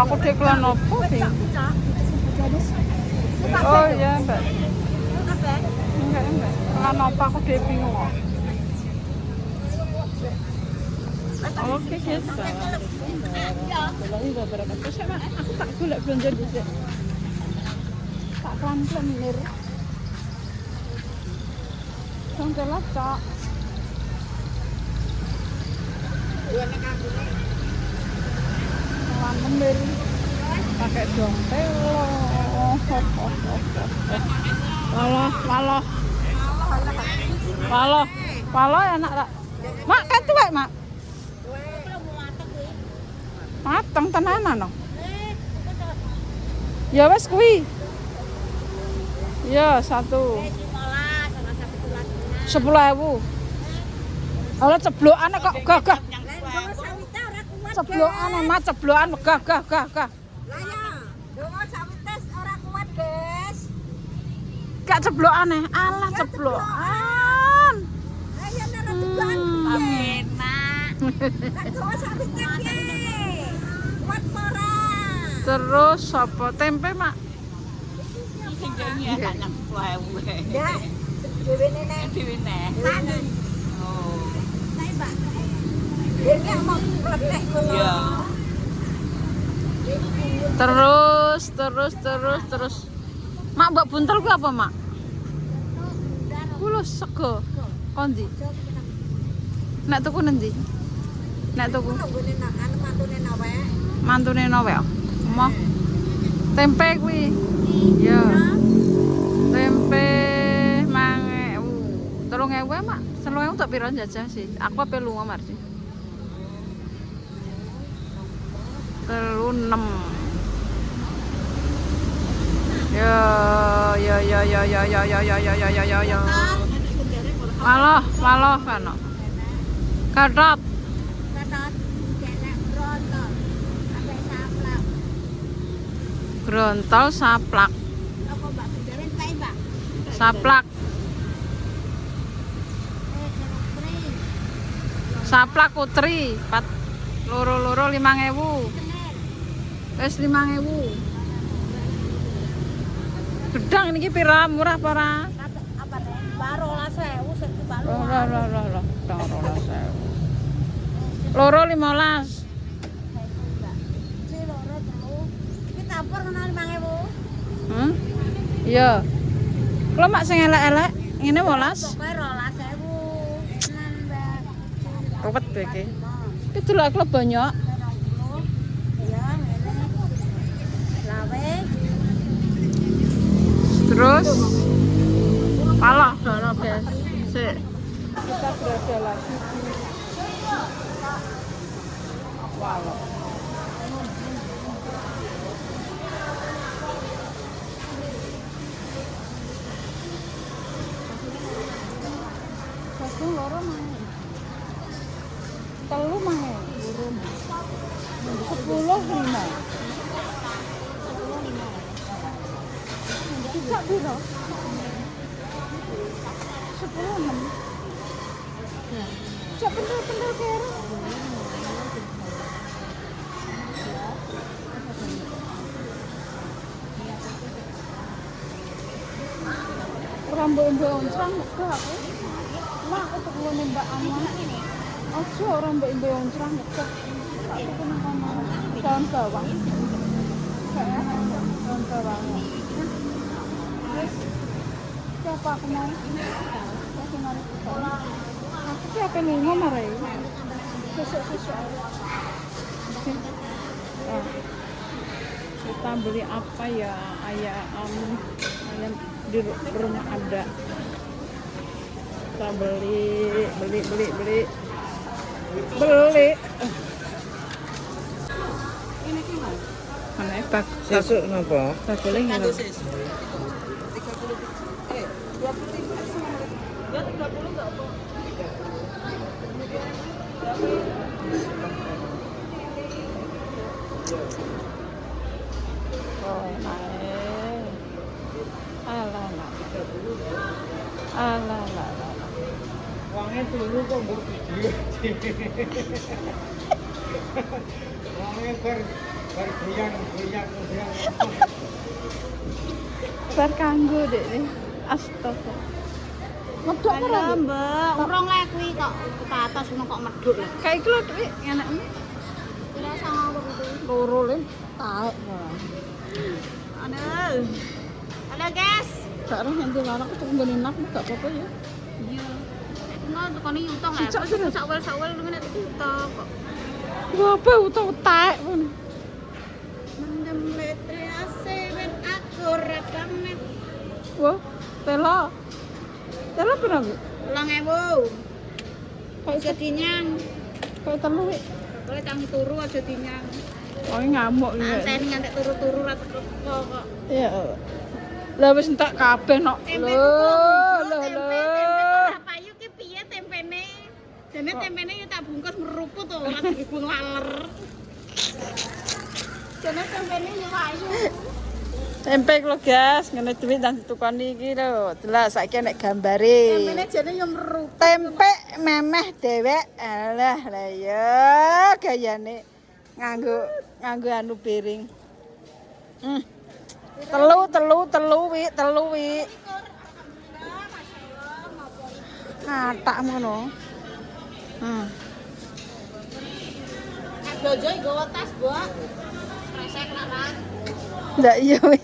Aku deklan opo sih? Oh iya, Mbak. Enggak. Kelan apa aku dhewe bingung kok. Oke, guys. Ini beberapa terus ya, Mak. Aku tak golek belanja dhisik. Tak pelan-pelan mir. Songkelat, Cak. Pelan mir. Pakai dompet loh. Walah enak tak? Mak kan tuwek, Mak. Mateng tenanan no. Ya wes kuwi. Ya, 1. 10.000. Ora ceblokane kok gagah. Ceblokane Mak, ceblokan gagah. Lah ya, dongo sawites ora kuat, guys. Gak ceblokane. Alah ceblokan. Lah ya nek ceblokan. Enak. Lah dongo sawites piye? Kuat ora? Terus apa tempe, Mak? Sing dene ya tak 10.000. Ndak. Dewe nenek. Dhewe neh. Tangan. Oh. Lah, Mbak. Dia mau kletek ngono. Iya. Terus. Mak mbok buntel ku apa, Mak? Ku lho sego. Kondi. Nek tuku nendi? Nek tuku Nggone nak anu mantune nawek. mantune nowe. Moh. Tempe kuwi. Ya. Tempe 5.000. 3.000 Mak. 3.000 tak pira jajah sih. Aku ape lunga marji. 6. Ya. Malah kan. Katot. Katot jenek brontol. Sampai saplak. Grontol saplak. Apa Mbak Benjamin pae, Mbak? Saplak. Jeruk pring. Saplak putri. 4 loro 5.000. Senin. Wis 5.000. Gedang niki pira murah apa ora? Apa nih? Baru lah 1.000 sik baru. Loh. Loro 15. Si loro telu. Iki campur kena 5.000. Iya. Kalau mak sing elek-elek ngene 12. Pokoke 12.000. Tenan, Mbak. Ruwet iki. Itu lak banyak. Iya, ngene. Lawe. Terus alah dono guys. Sik. Kita berada lagi di Walau. Satu loro mana? Telu mana? Burung. 10.5. Cak piro? 10.6. Cak pendel kere. Rambut-rambut oncrang ke aku. Mak aku perlu nembak aman. Ojo rambut-rambut oncrang ke. Aku kena kono. Daun bawang. Kayak daun bawang. Terus siapa aku mau? Aku narik sekolah. Aku siapa nih ngomong ya? Sesuk. Kita beli apa ya? Ayam di rumah ada. Kita beli. Ini gimana? Mana bag? Sesuk napa? Boleh nggak? Oh, naik. Alah. Wangnya dulu kok mbok video. Wangnya bar Bar kanggo dek nih. Astaga. Medok ora, Mbak, urung lek kuwi kok ke atas ngono kok medhuk lho. kayak iki lho Dek, enaknya. Kira sama apa itu? Loro le. Taek. Aduh. Halo, guys. Sekarang yang di mana aku tunggu nak gak apa-apa ya. Iya. Ngono tekone utang lek. Cicak sini. Sawel-sawel ngene utang kok. Gua apa utang taek pun. Mendem letre asewen aku rekame. Wah, tela. Tela berapa? 2000. Aja dinyang. Kayak telu Wik. Boleh tangi turu aja dinyang. Oh, ngamuk ya. Anteni ngantek turu-turu ra teko kok. Iya. Lah wis entek kabeh nok. Tempe Lho. apa yuk ki piye tempene? Dene tempene yo tak bungkus meruput to, ora digubung laler. Dene tempene yo ayu. Tempe lho guys, ngene duit nang ditukani iki lho. Delok saiki nek gambare. Tempene jane yo meruput. Tempe memeh dhewek. Alah lah ya gayane nganggo anu piring. Telu wi. Ngatak ngono. Dojo nggawa tas, Mbok. Resek larang. Ndak iya wi.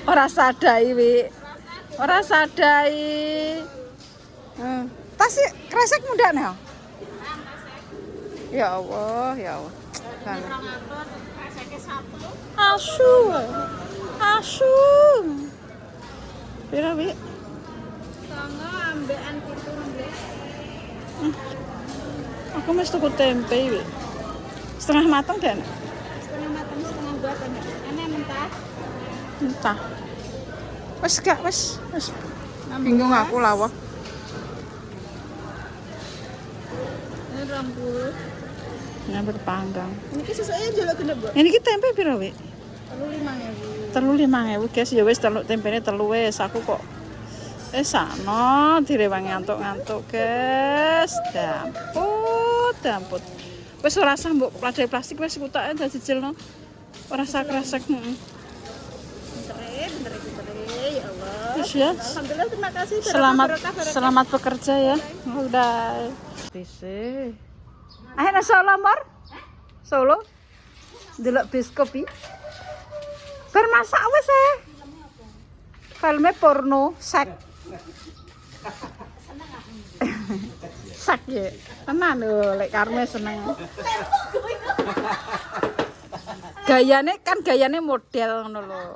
Ora sadai wi. Ora sadai. Tas kresek muda nih. Ya Allah, ya Allah. Banget. Reseke 1. Asu. Pira wi? Songo ambekan 17. Aku mesti tuku tempe wi. Setengah matang kan? Setengah matang setengah buatan. Enak mentah. Entah. Wes gak wes. Bingung aku lawak. Ini 20. Ya berpanggang. Ini sesuai jaluk genep, Bu. Ini kita tempe pira wi? 5.000. Telu 5.000 guys, ya wis telu tempene telu wis aku kok sano direwangi ngantuk-ngantuk guys. Damput. Wis ora usah mbok plastik wis kutake dadi jilno. Ora usah kresek, Bener ya Allah. Wis ya. Alhamdulillah, terima kasih. Selamat bekerja ya. Udah. Tise. Ayo Solo Mor. Solo. Delok biskopi. Bermasak wis e. Filme porno sek. Sek ya. Tenan lho lek karme seneng. Gayane model ngono lho.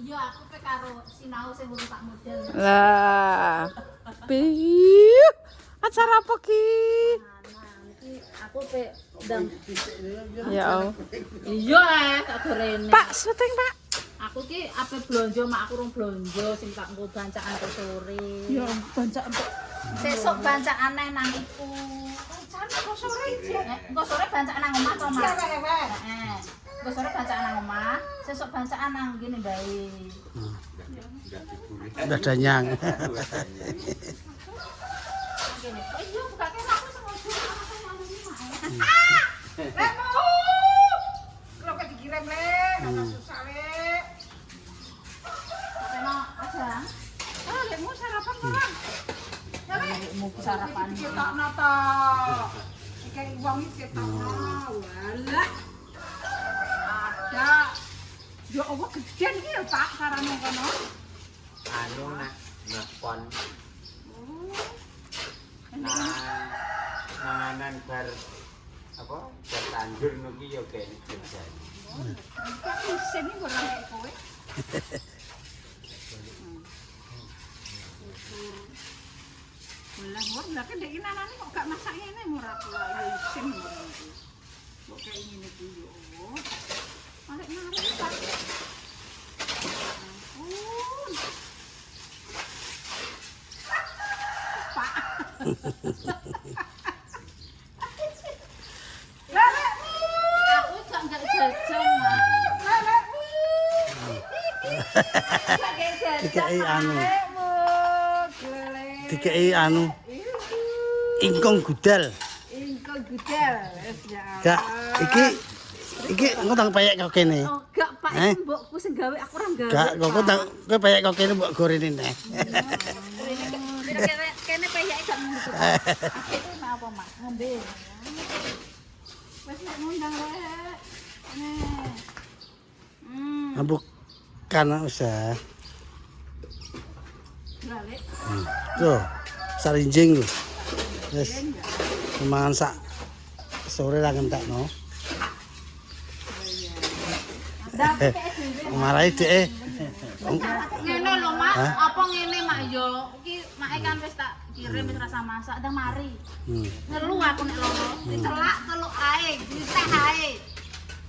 Iya, aku pe karo sinau sing urus tak model. Lah. Piye? Acara apa ki? Nanti aku pe ndang. Ya Allah. Iya, tak gorene. Pak, syuting, Pak. Aku ki ape blonjo mak aku rung blonjo sing tak nggo bancaan ke sore. Ya, bancaan Pak. Sesuk bancaan neh nang iku. Bancaan kok sore iki. Engko sore bancaan nang omah to, Mas. Heeh. Engko sore bancaan nang omah, sesuk bancaan nang ngene bae. Udah danyang. Ngene. Oh iya, bukake aku sengaja ana sing Lemu. Kalau ke dikirim le, nggak susah le. Ono aja. Lemu sarapan orang. Mau sarapan. Kita nata. Kayak uang itu kita wala. Ada. Ya Allah gede nih Pak sarane kono. Anu nak nelpon nanganan bar apa bar tandur nuki yo kayak kerja. Tapi sini kurang kayak kowe. Lah kan dek nanane kok gak masak ngene murah tua ya isin murah iki. Kok kayak ngene iki yo. Arek narik Pak. Ampun. Pak. Aku gak jajan, Mas. Dikei anu. Dikei anu. Ingkung gudal. Ingkung gudel. Ya. Gak iki Iki engko tang payek kok kene. Oh, gak Pak, Eh? itu mbokku sing gawe, aku ora gawe. Gak kok tang kowe payek kok kene mbok gorene neh. Kene payake gak ngono. Aku mau apa, Mak? Ngombe. Wes nek ngundang rek. Nih. Bukan usah. Balik. Tuh, sarinjing lho. Wis. Mangan sak sore ra ngentekno. Marahi dhek. Ngene lho, Mak. Apa ngene, Mak yo? Iki make kan wis tak kirim wis rasa masak, ndang mari. Ngelu aku nek loro. Dicelak celuk ae, diteh ae.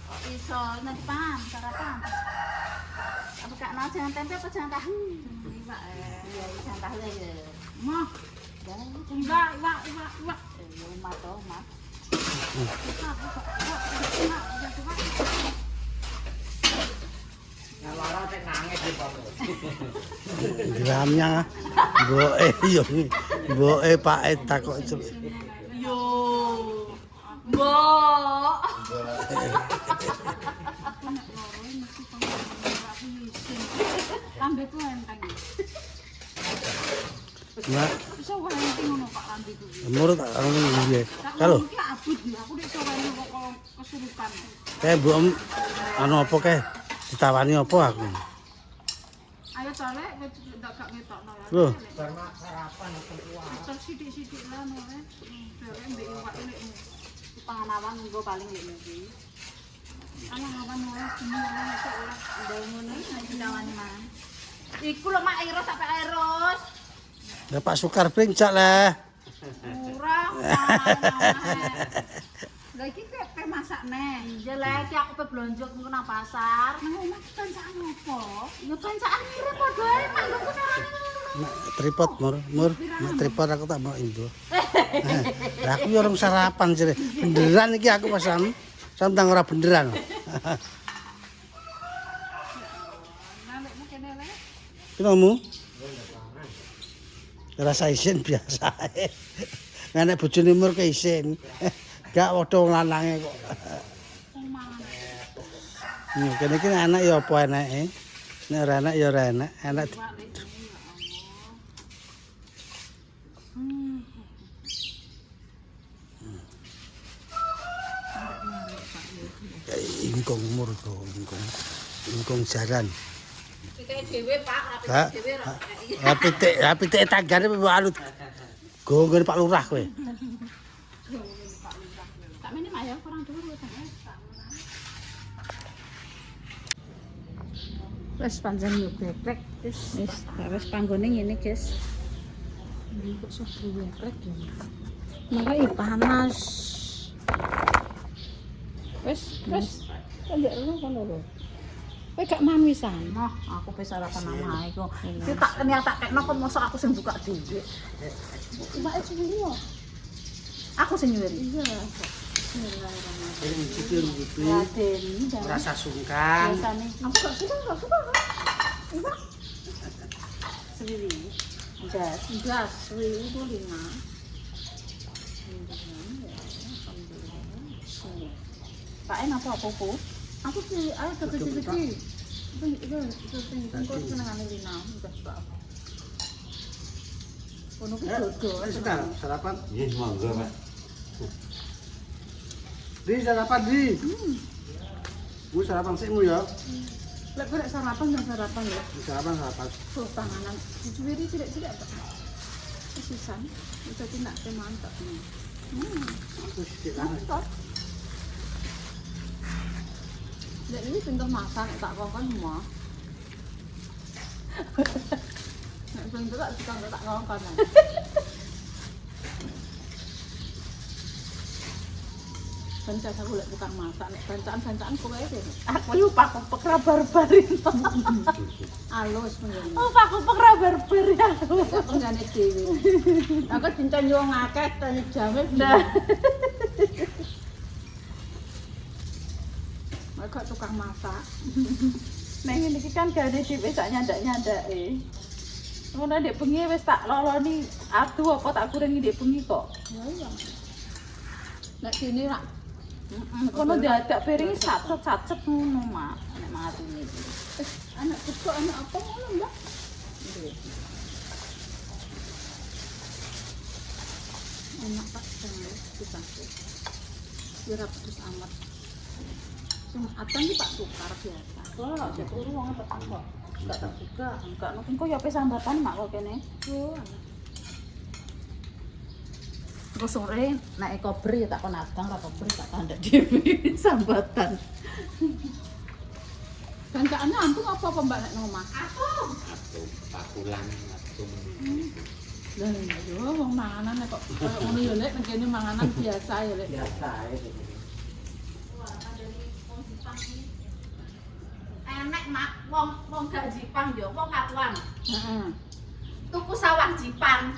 Kok iso nanti paham sarapan. Apa gak nang jangan tempe apa jangan tahu? Iwak ya jangan tahu ya. Mah. Iwak. Ya Mak toh, Mak. Gramnya mboke yo mboke pake takok Yo. Mbok. Lambeku enteng. Mak Iso wae enteng ngono Pak lambeku. menurut ngono piye. Kalau Iki abut ya, aku nek iso wae kok kesurupan. kae mbok anu apa kae ditawani apa aku. Ayo colek ndak gak ngetokno ya. Loh. Terus sithik-sithik lah nore. Derek mbek iwak lekmu. Panganawan nggo paling lek iki. Ana ngawan nore semua iso ora. Ndang ngono nek ditawani mangan. Iku lho Mak Eros sampe Eros. Ya Pak Sukar brincak lah. Murah. Lah iki kepe masak neh. Iya lah iki aku pe blonjo ku nang pasar. Nang omah kancaan opo? Ya kancaan mirip padha ae Mak nggo carane ngono. Mak tripod mur. Mak tripod aku tak mau indo. Lah aku yo urung sarapan jere. Beneran iki aku pesan. Santang ora beneran. Nalekmu kene le. Pinomu? Rasa isin biasa. Nek bojone mur ke isin. Gak padha wong lanange kok. Kene iki enak ya apa enake? Nek ora enak ya ora enak. Enak. Ingkung umur to, ingkung jaran. Pitike dhewe Pak, Lah, rapike dhewe ora. pitik tanggane alut. Gonggon Pak Lurah kowe. Tak mene mak ya kurang dhuwur wis Wes panjang yo geprek wis panggone ngene, Guys. Iki kok sok geprek ya. Makai panas. wis kan ndek ngono kono lho. Kowe gak mangan wisan. Noh, aku wis sarapan nang iku. Iki tak niat tak kekno kok mosok aku sing buka dhewe. Mbak sendiri yo. Aku sing nyuwiri. Iya. Raden, Rasa sungkan. biasane Aku gak suka. Iwak sewiwi. Jas. ndas, suwi itu 5. Pak en apa apa? Aku sih ayo kecil-kecil. Itu kok senengane Lina, udah suka. Kono ki dodo. Sarapan. Nggih, monggo, Pak. Di sarapan di. Mu sarapan sikmu ya. Lek golek sarapan ya sarapan ya. Sarapan. Tuh panganan dicuwiri cilik-cilik apa? Sisan, bisa tindak mantap nih. Aku sithik lah. Mantap. Lek ini pinter masak tak kongkon mah. Nek pinter tak tak kongkon. Bancaan aku lek tukang masak, nek bancaan kowe deh. Aku lupa aku pekra barbar itu. Alus menjadi. Oh, aku pekra barbar ya. Penggane dhewe. Aku cincang yo ngakeh tanya jame. Nah. Aku tukang masak. Neng ini kan gak ada dhewe sak nyandak-nyandake. Ngono ndek bengi wis tak loloni adu apa tak kurangi ndek bengi kok. Ya iya. Nek sini nak Kono diadak piringe sacet-sacet ngono, Mak. Nek matine iki. Anak kecil anak apa ngono Mbak? Enak Pak jangan dipangku. Ora pedes amat. Sing atang iki Pak sukar biasa. Kok saya turu wong tak kok. Enggak tak juga, enggak nonton kok ya pe sambatan Mak kok kene. Yo. Terus sore nek kober ya tak kon abang ra kober tak kandak dhewe sambatan. Gancaannya antung apa Mbak nek nang omah? Atuh, pakulan, atuh. Lah iya wong manganan kok koyo ngono ya Lek, nek kene manganan biasa ya Lek. Biasa ae. Enek Mak, wong gak Jipang yo, wong Kapuan. Heeh. Tuku sawah Jipang.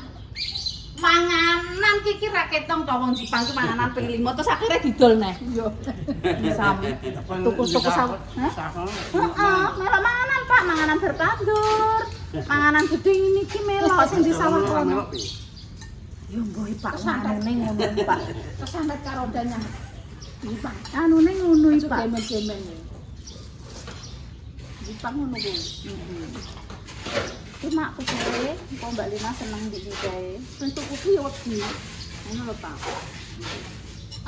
Manganan ki kira ketong to wong Jipang ki manganan ping 5 terus akhirnya didol neh. Yo. Sami. Tuku sawah. Heeh, melok manganan Pak, manganan bertandur. Manganan gede ini ki melok sing di sawah kono. Yo mboh Pak, sanene ngono Pak. Kesandet karo danyang. Jipang. Anune ngono iki Pak. Gemen-gemen ya. Jipang ngono kuwi. Iki Mak kucere, kok Mbak Lina seneng iki kae. Sing tuku ki ya wedi. Ngono lho Pak.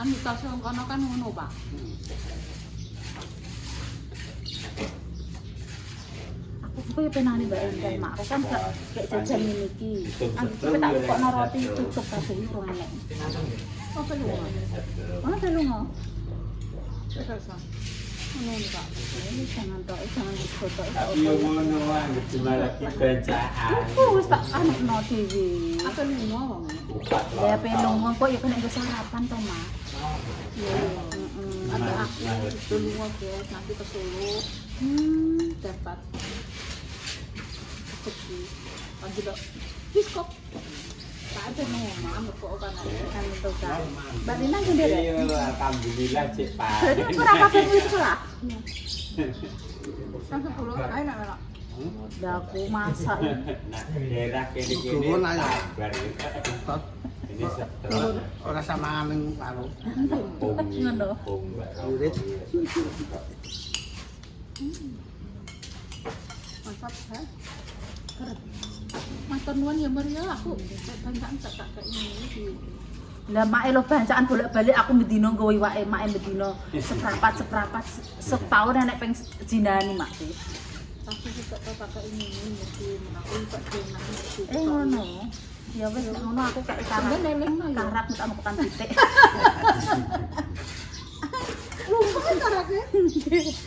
Anu tas wong kono kan ngono Pak. Aku ya penane Mbak Endah Mak, aku kan gak kayak jajan ngene iki. Aku tak kok roti cucuk kabeh iki ora enek. Apa lu? Mana telu ngo? Terus. Ngono iki Pak. Ini jangan tok, jangan diskotok tak Yo opo. ngono wae cuma lagi bacaan. Aku wis tak anekno dhewe. Apa lu ngomong? Ya pelungo kok ya kena nggo sarapan to Mak. Iya. Ada aku dulu guys, nanti ke Solo dapat rezeki. Lagi dok. Biskop. Tak ada nomor, kok kan Kan itu kan. Mbak Lina sendiri. Yo alhamdulillah cek Pak. Jadi aku ora kabeh wis sekolah. sampai 10. Ayo nak. Lah aku masak. Nah, daerah kene-kene. Dukun aja. sabar. Ini setelah Ora sama ning karo. Ngono. Wirid. Mantap kan? Matur nuwun ya Maria, aku banyak tak kayak ini. Lah mak lo bancaan bolak-balik aku medino nggo iwake mak medino seprapat setahun nek peng jinani mak. Aku juga tak pakai ini mesti aku tak kenal. Ngono. Ya wis nek ngono aku kayak Sampeyan elingno ya. karap tak tekan titik. Lumpur kan karake.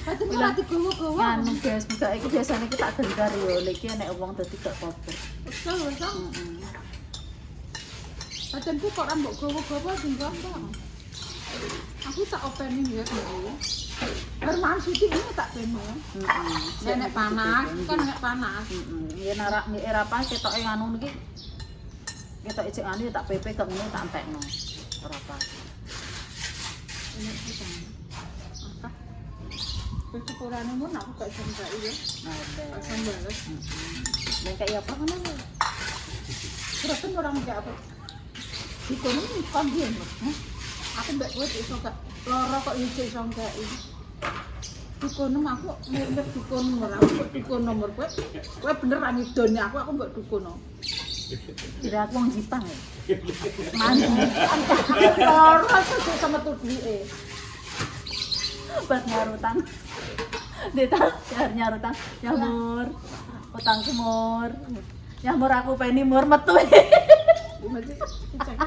Ati ora digowo-gowo. Anu guys, buka iki biasane iki tak gentar yo. Lek iki nek wong dadi gak kober. Betul, betul. Patenku kok ora mbok gowo-gowo tinggal dong. Aku tak opening ya dulu. Bermain sithik ini tak beno. Nek panas, kan nek panas. Ya narak nek era pas ketoke anu niki. Ketoke cek anu tak pepe kok ngene tak entekno. Ora pas. Ini kita. Apa? Kesyukuranmu mun aku gak sampai ya. Nah, Tak sambales. nek kayak apa ngono. Terus kan orang kayak apa? Dikono kan dia. Aku mbak kowe iso gak lara kok iso gak iki. Dukun aku mirip dukun ora aku dukun nomor kowe. Kowe bener ra ngidoni aku mbok dukun. Kira aku wong Jipang ya. Mandi. Lara kok sama tuh duwe. Buat nyarutan. Dita nyarutan. Nyamur. Utang semur. Nyamur aku peni mur metu. Mesti cek.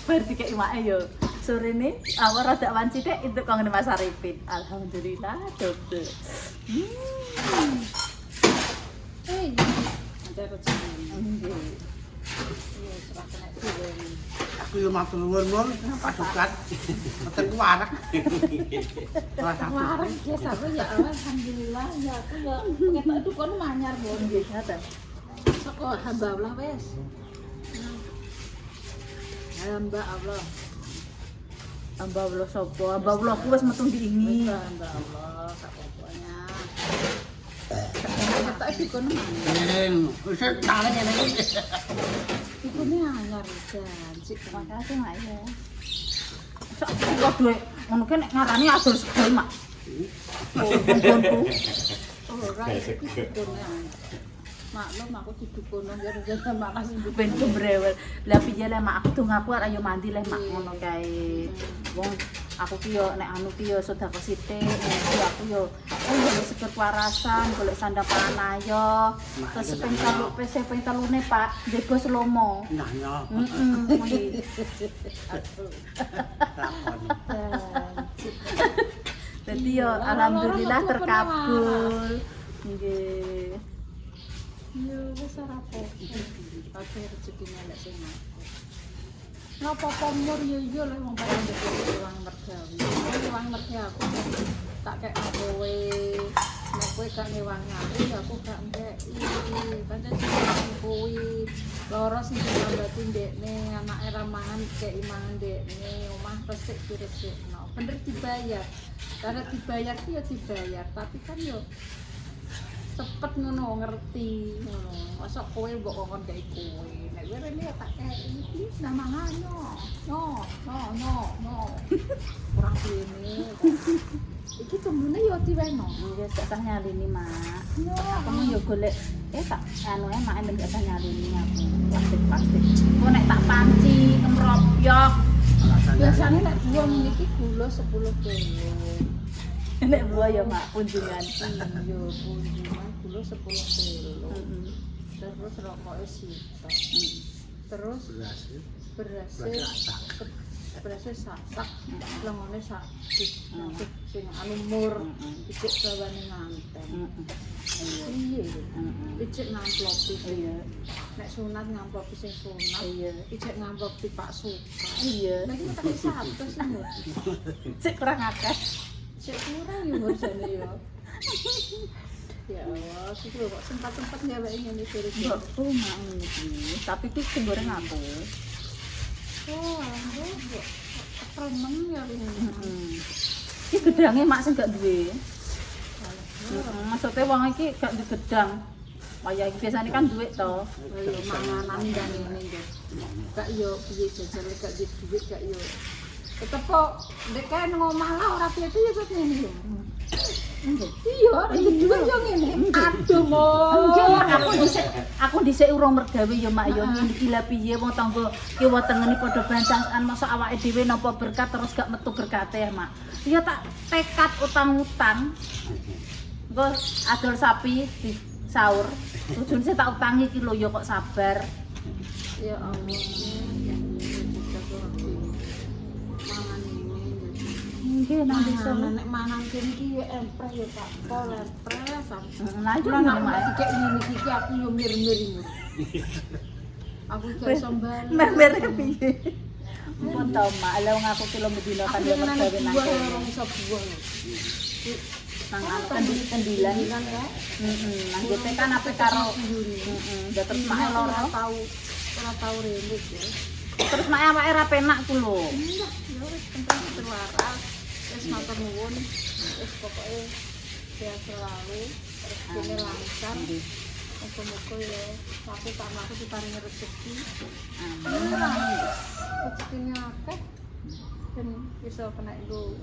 Berarti kayak iwake yo. Sore ini awak rada wanci dek itu kok ngene Mas Arifin. Alhamdulillah double. Ada rezeki. Nggih. Iya, serah kena dhewe. Aku yo matur nuwun pasukan. Meten ku warak. Salah satu. Warung biasa aku ya alhamdulillah ya aku ya ketok dukun manyar bon Nggih, ngaten. saka hamba Allah wes. Hamba Allah. Hamba Allah sapa? Hamba Allah ku wis metu diingi. Hamba Allah sak pokoknya. Ketok dukun Wis tangan ngene iki. dukune anyar dan sik Makasih Mak ya. Sok kok duwe ngono ki nek ngarani adol sego mak. Oh, nggonku. Ora iki dukune. Maklum aku didukono gara-gara makasih Ben kebrewel. Lah piye le mak aku ngaku ayo mandi le mak ngono kae. Wong aku ki yo nek anu ki yo sedekah sithik, aku yo seger warasan golek sandapan ayo. Terus ping telune Pak, ndego slomo. Nah, yo. Heeh. Jadi yo alhamdulillah terkabul. Nggih. yo wis ora apa-apa. Aku rezekine lek sing aku. Napa pomur yo yo lek wong paling ndek wong mergawe. Wong mergawe aku tak kek kowe. Nek kowe gak ngewangi aku gak ngeki. Pancen sing kuwi loro sing ditambati ndekne anake ra mangan kek mangan ndekne omah resik diresikno. Bener dibayar. Karena dibayar ki yo dibayar, tapi kan yo cepet ngono ngerti ngono. Mosok kowe mbok kongkon kaya kowe. Nek kowe rene tak kei iki namangan no. Ora kene. Iki tumbune yo diweno. Nggih tak nyalini mak. Aku yo golek tak anu mak ben gak nyalini aku. Plastik. Kok nek tak panci kemropyok. Biasane nek buah niki gula 10 kilo. Nek buah ya mak kunjungan. Iya, kunjungan gula 10 kilo. Terus rokoknya sitok. Terus berasnya sasak, lengone sakit, sing anu mur, icik bawane nganten. Iya, icik ngamplopi. Iya. Nek sunat ngamplopi sing sunat. Iya. Icik ngamplopi Pak Suka. Iya. Nek iki tak 100 lho. Cek kurang akeh. Cek kurang yo jane yo. Ya Allah, sih kok sempat-sempat ngeweki ngene iki. Mbokku mak iki, tapi iki sing goreng aku. Oh, aku kremen ya ini. Iki gedange mak sing gak duwe. Maksudnya wong iki gak duwe gedang. Kaya iki biasane kan duit to. Ayo manganan dan ini nggih. Gak yo piye jajal gak duwe duit gak yo. Tetep kok ndek kan ngomah lah ora piye-piye kok ngene yo. Iya, iki duwe yo ngene. Aduh mo. Aku dhisik urung mergawe ya mak ya iki lha piye wong tangga kiwa tengeni padha bancangan masa awake dhewe napa berkat terus gak metu berkate ya mak. Ya tak tekad utang-utang. Engko adol sapi di sahur. Tujune tak utangi iki lho ya kok sabar. Ya Allah. Mangan ini. Nggih nang desa. Nek mangan kene iki yo empres yo tak pol empres. Lah yo Nek mak dikek ngene iki aku yo mir-mir iki. Aku gak iso mbali. Mer piye? Mumpun to mak, lha wong aku kilo medina kan yo mergawe nang buah kene. orang iso buah. Nang kendilan Kan ya. nang gote kan ape karo terus mak loro Ora tau rene ya. terus mak awake ra penak ku lho. Iya, ya wis penting terlaras. Wis matur nuwun. Wis pokoke sehat selalu, rezekine lancar. Muga-muga ya aku tak diparingi rezeki. Amin. Rezekine akeh. Ben iso kena nggo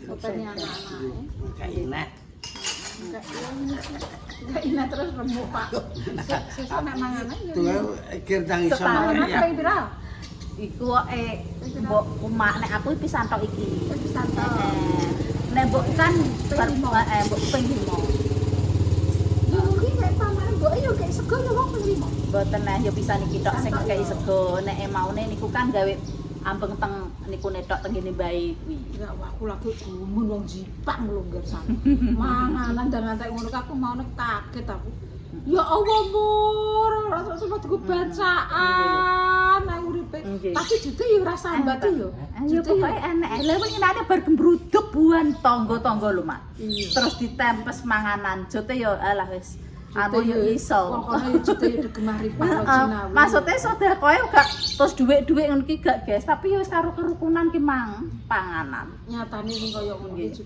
openi anak-anake. Kayak enak. Enggak ini terus remuk Pak. Sesuk nek mangan aja. Tuh kir iso Setahun makan ya. Ping pira? Iku mbok umak nek aku pisan tok iki. Pisan tok. Nek mbok kan mbok ping 5. Yo iki nek pamane mbok yo gek sego yo wong ping 5. Mboten nah yo pisan iki tok sing kei sego. Nek maune niku kan gawe ambeng teng niku netok teng ngene bae kuwi. Ya aku lagi gumun wong Jepang lho ngger sak. Manganan dan ngantek ngono aku mau nek kaget aku. Ya Allah mur, ora sempat ku bacaan nang uripe. Tapi jute yo ora sambat yo. Ayo pokoke enek. Lha wingi nane bar gembruduk buan tangga-tangga lho, Mak. Terus ditempes manganan. Jute yo alah wis aku yo iso. Pokoke jute yo digemari Pak Jinawi. Maksudnya sedakoe gak terus dhuwit-dhuwit ngono ki gak guys, tapi yo wis karo kerukunan ki mang panganan. Nyatane sing kaya ngono iki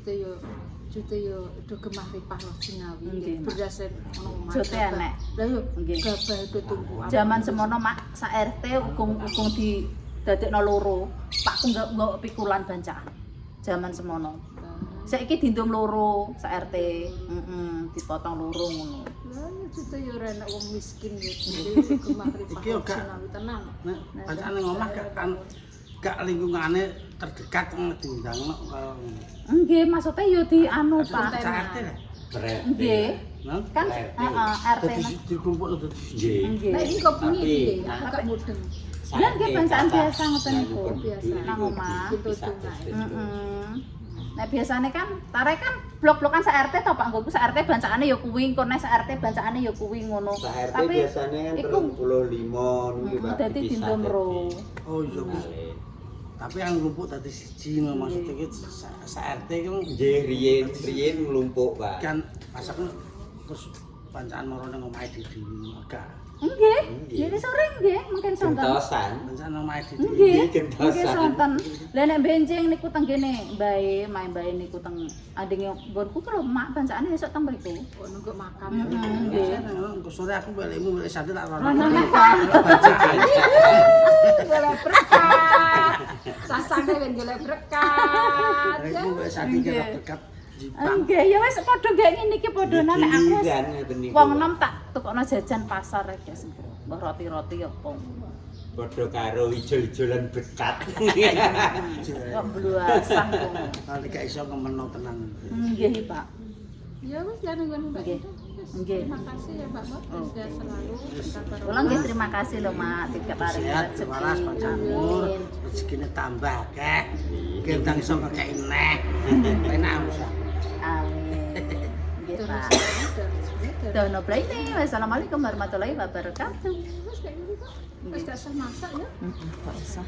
jute yo do gemah ripah lo Jinawi. Beras ono omah. Jute enek. Lah yo Nggih. gabah do tumbuh. Zaman semono Mak sak RT ugung di dadekno loro. Pakku nggak pikulan bancaan. Zaman semono. Saiki dindum loro sak RT. Dipotong loro ngono. Lah itu ya ora enak wong miskin gitu. Iki yo gak tenang. nek bancane ngomah gak lingkungane terdekat ngedindangno kaya ngono. Nggih, maksudnya yo di anu, Pak. Sak RT lah. Berat. Nggih. Nah, Kan RT. RT. dadi dikumpulno dadi Nggih. Nggih. Nah ini kok bunyi Tapi, piye? nah, Agak mudeng. Ya nggih bancaan biasa ngoten niku. Biasa. Nang omah. Gitu tunai. Nah biasanya kan, tarik kan blok-blokan sak RT to Pak nggoku sak RT bancane ya kuwi, kono sak RT bancane ya kuwi ngono. Sak RT Tapi biasanya kan iku 35 niku Pak. dadi dindum ro. oh iya Gus. Tapi yang lumpuk dadi siji no maksudnya iki sak RT kan Nggih riyen nglumpuk Pak. kan masakno terus bancaan moro nang omahe dhewe enggak. Nggih. Nggih. Jadi sore nggih, mungkin sonten. Gentosan. Bancaan nang omahe dhewe. Nggih, gentosan. nggih sonten. Lah nek benjing niku teng kene, mbae, mbae niku teng adenge nggonku karo mak bancane esuk teng mriku. Kok nunggu makan. Nggih. Engko sore aku balekmu balek sate tak rono. Golek berkat. Sasane ben golek berkat. Balekmu balek sate kira berkat jipang. Nggih, ya wis padha nggih ngene iki padha nek aku wis Giliran ngoten niku. wong enom tak tukokno jajan pasar rek ya sembro. Mbah roti-roti apa. Padha karo ijol-ijolan bekat. Kok bluasah kok. Kalau gak iso ngemeno tenan. Nggih, Pak. Ya wis ya nunggu Mbak. Nggih. Nggih. Terima kasih ya Mbak Mot. Sehat selalu. berkah Kula nggih terima kasih lho Mak, diketarik Sehat, waras, panjangumur, rezekine tambah akeh. Gendang iso ngekeki neh. Enak usah. Amin. Nggih, Pak. Dono Braini. Wassalamualaikum warahmatullahi wabarakatuh. Wis kayak gitu kok. Wis gak usah masak ya. Kok usah.